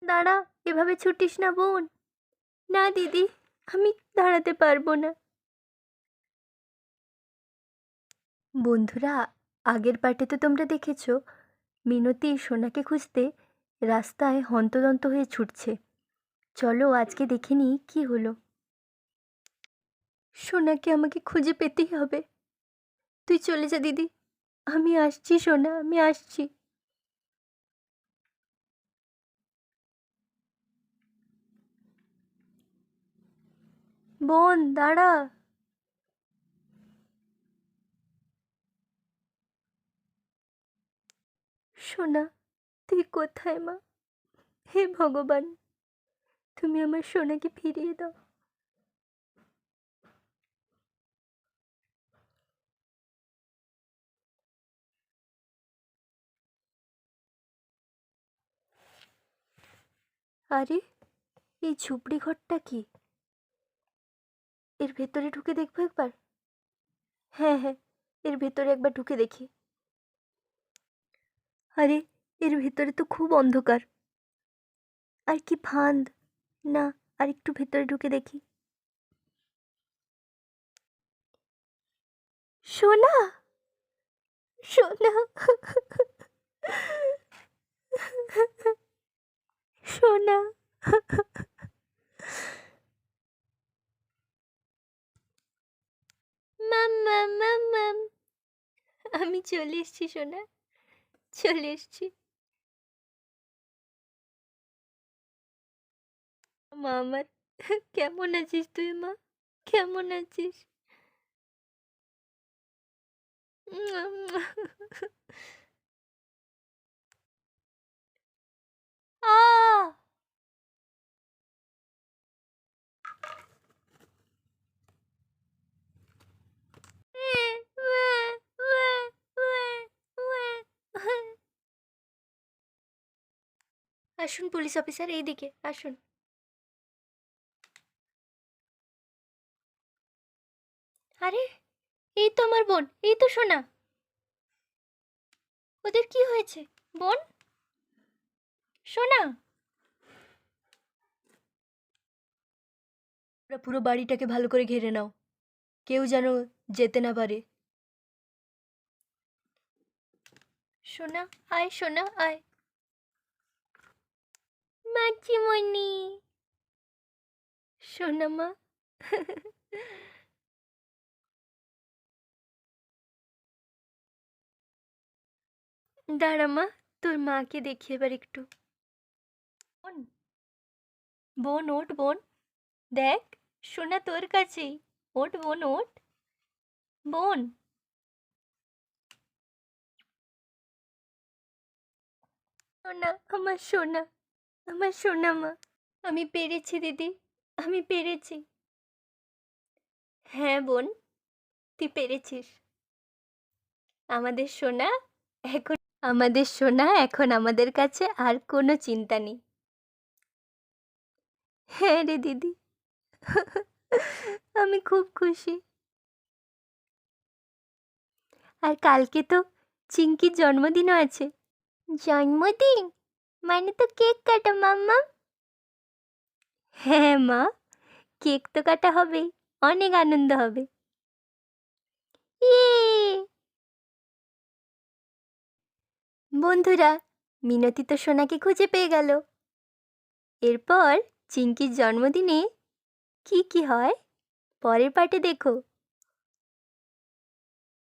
দাঁড়া, এভাবে ছুটিস না বোন। না দিদি, আমি দাঁড়াতে পারবো না। বন্ধুরা, আগের পার্টে তো তোমরা দেখেছো মিনতি সোনাকে খুঁজতে রাস্তায় হন্তদন্ত হয়ে ছুটছে। চলো আজকে দেখে নিই কী হলো। সোনাকে আমাকে খুঁজে পেতেই হবে। তুই চলে যা দিদি, আমি আসছি সোনা, আমি আসছি। বোন দাঁড়া। সোনা, তুই কোথায় মা? হে ভগবান, তুমি আমার সোনাকে ফিরিয়ে দাও। আরে, এই ঝুপড়ি ঘরটা কি? এর ভেতরে ঢুকে দেখবো একবার। হ্যাঁ হ্যাঁ, এর ভেতরে একবার ঢুকে দেখি। আরে, এর ভেতরে তো খুব অন্ধকার। আর কি ফাঁদ! না, আর একটু ভেতরে ঢুকে দেখি। সোনা, সোনা, সোনা। মাম মাম মাম মাম, আমি চলে এসছি সোনা, চলে এসছি। মা আমার, কেমন আছিস তুই মা? কেমন আছিস? আ আসুন পুলিশ অফিসার, এইদিকে আসুন। আরে, এই তো আমার বোন, এই তো সোনা। ওদের কি হয়েছে? বোন, সোনা। ওরা পুরো বাড়িটাকে ভালো করে ঘিরে নাও, কেউ যেন যেতে না পারে। সোনা, আয় সোনা, আয়। মাছিমণি, সোনা মা। দাঁড়া মা, তোর মাকে দেখি এবার একটু। বোন, বোন ওঠ বোন, দেখ সোনা তোর কাছেই। ওঠ বোন, ওঠ বোন। সোনা, আমার সোনা, আমার সোনা মা। আমি পেরেছি দিদি, আমি পেরেছি। হ্যাঁ বোন, তুই পেরেছিস। আমাদের সোনা এখন, আমাদের সোনা এখন আমাদের কাছে আর কোনো চিন্তা নেই। হ্যাঁ রে দিদি, আমি খুব খুশি। আর কালকে তো চিঙ্কির জন্মদিনও আছে। জন্মদিন মানে তো কেক কাটা মাম্মা। হ্যাঁ মা, কেক তো কাটা হবেই, অনেক আনন্দ হবে। ইয়ে! বন্ধুরা, মিনতি তো সোনাকে খুঁজে পেয়ে গেল। এরপর চিঙ্কির জন্মদিনে কি কি হয় পরের পার্টে দেখো।